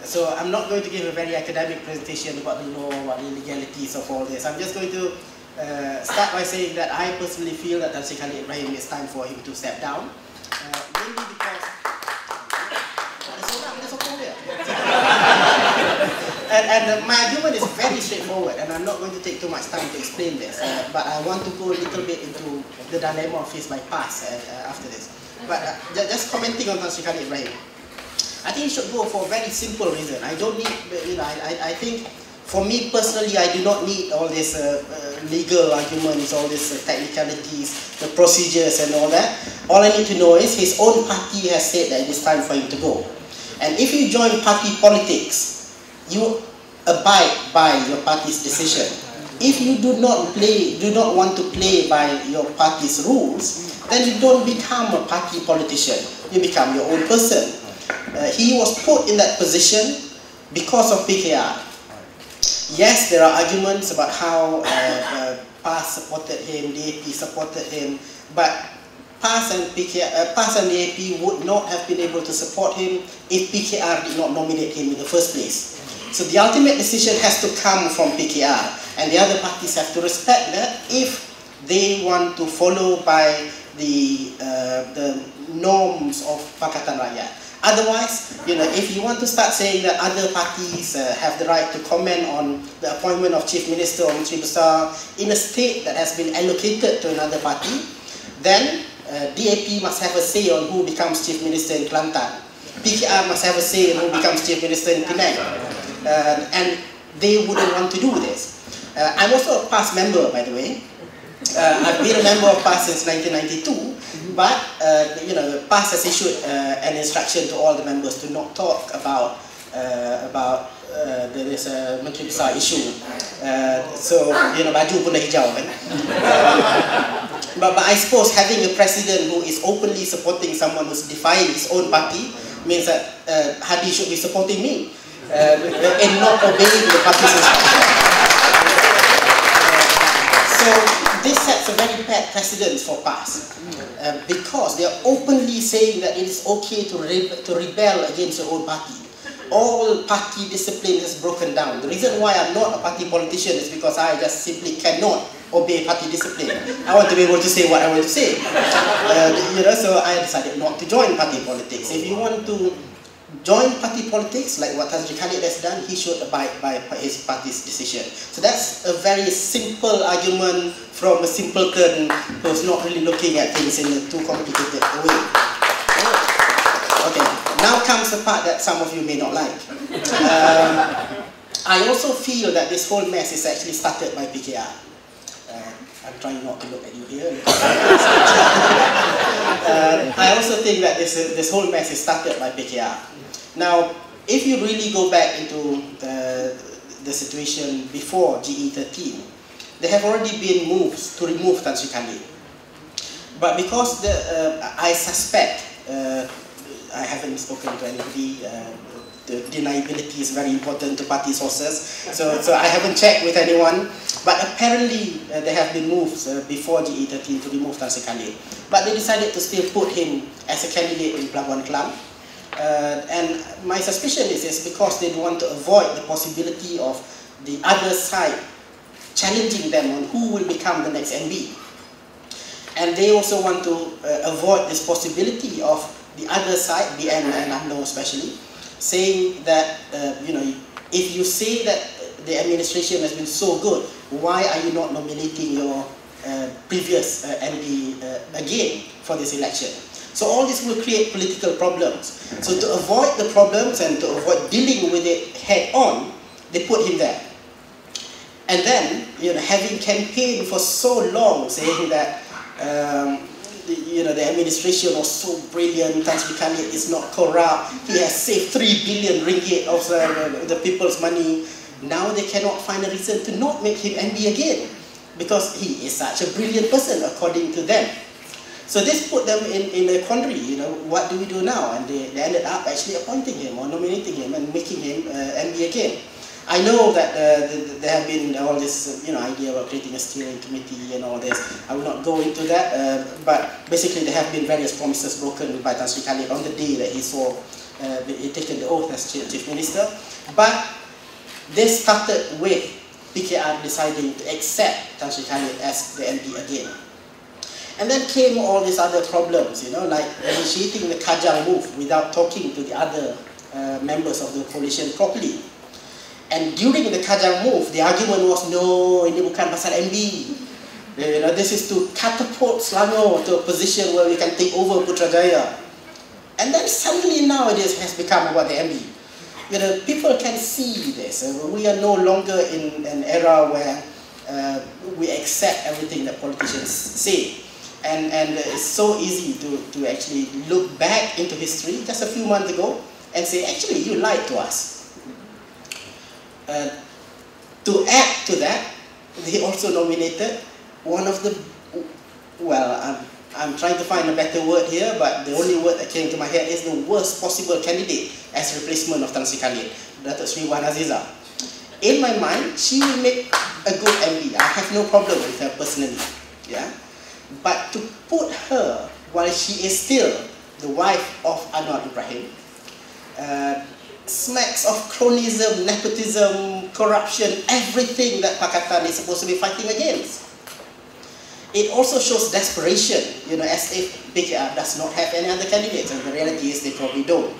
So I'm not going to give a very academic presentation about the law, about the legalities of all this. I'm just going to start by saying that I personally feel that Khalid Ibrahim, it's time for him to step down. Mainly because and my argument is very straightforward, and I'm not going to take too much time to explain this, but I want to go a little bit into the dilemma faced by PAS after this. But just commenting on Khalid Ibrahim, I think you should go for a very simple reason. I don't need, I think for me personally, I do not need all these legal arguments, all these technicalities, the procedures and all that. All I need to know is his own party has said that it is time for him to go. And if you join party politics, you abide by your party's decision. If you do not want to play by your party's rules, then you don't become a party politician. You become your own person. He was put in that position because of PKR. Yes, there are arguments about how PAS supported him, DAP supported him, but PAS and DAP would not have been able to support him if PKR did not nominate him in the first place. So the ultimate decision has to come from PKR, and the other parties have to respect that if they want to follow by the norms of Pakatan Rakyat. Otherwise, if you want to start saying that other parties have the right to comment on the appointment of Chief Minister or Menteri Besar in a state that has been allocated to another party, then DAP must have a say on who becomes Chief Minister in Kelantan. PKR must have a say on who becomes Chief Minister in Penang. And they wouldn't want to do this. I'm also a PAS member, by the way. I've been a member of PAS since 1992, but PAS has issued an instruction to all the members to not talk about this Menteri Besar issue. So, baju pun dah hijau kan. But I suppose having a president who is openly supporting someone who's defying his own party means that Hadi should be supporting me and not obeying the party's instruction. So this sets a very bad precedent for PAS because they are openly saying that it is okay to rebel against your own party. All party discipline has broken down. The reason why I'm not a party politician is because I just simply cannot obey party discipline. I want to be able to say what I want to say. So I decided not to join party politics. If you want to join party politics, like what Khalid has done, he should abide by his party's decision. So that's a very simple argument from a simpleton who's not really looking at things in a too complicated way. Okay, now comes the part that some of you may not like. I also feel that this whole mess is actually started by PKR. I'm trying not to look at you here. I also think that this whole mess is started by PKR. Now, if you really go back into the situation before GE13, there have already been moves to remove Tan Sri Khalid. But because I suspect, I haven't spoken to anybody, the deniability is very important to party sources, so I haven't checked with anyone, but apparently there have been moves before GE13 to remove Tan Sri Khalid. But they decided to still put him as a candidate in Pelabuhan Kelang. And my suspicion is because they want to avoid the possibility of the other side challenging them on who will become the next MB. And they also want to avoid this possibility of the other side, BN and UMNO especially, saying that, if you say that the administration has been so good, why are you not nominating your previous MB again for this election? So all this will create political problems. So to avoid the problems and to avoid dealing with it head on, they put him there. And then, having campaigned for so long saying that, the administration was so brilliant, Tan Sri Khalid is not corrupt, he has saved 3 billion ringgit of the people's money. Now they cannot find a reason to not make him MB again, because he is such a brilliant person according to them. So this put them in a quandary, what do we do now? And they ended up actually appointing him or nominating him and making him MB again. I know that there have been all this idea about creating a steering committee and all this. I will not go into that, but basically there have been various promises broken by Tan Sri Khalid on the day that he saw he taken the oath as Chief Minister. But they started with PKR deciding to accept Tan Sri Khalid as the MP again. And then came all these other problems, you know, like initiating the Kajang move without talking to the other members of the coalition properly. And during the Kajang move, the argument was, no, ini bukan pasal MB. You know, this is to catapult Selangor to a position where we can take over Putrajaya. And then suddenly now it has become about the MB. You know, people can see this. We are no longer in an era where we accept everything that politicians say. And it's so easy to actually look back into history just a few months ago and say, actually, you lied to us. To add to that, they also nominated one of the, well, I'm trying to find a better word here, but the only word that came to my head is the worst possible candidate as replacement of Tan Sri Khalid, Datuk Sri Wan Aziza. In my mind, she will make a good MP. I have no problem with her personally. Yeah? But to put her, while she is still the wife of Anwar Ibrahim, smacks of cronyism, nepotism, corruption, everything that Pakatan is supposed to be fighting against. It also shows desperation, you know, as if PKR does not have any other candidates, and the reality is they probably don't.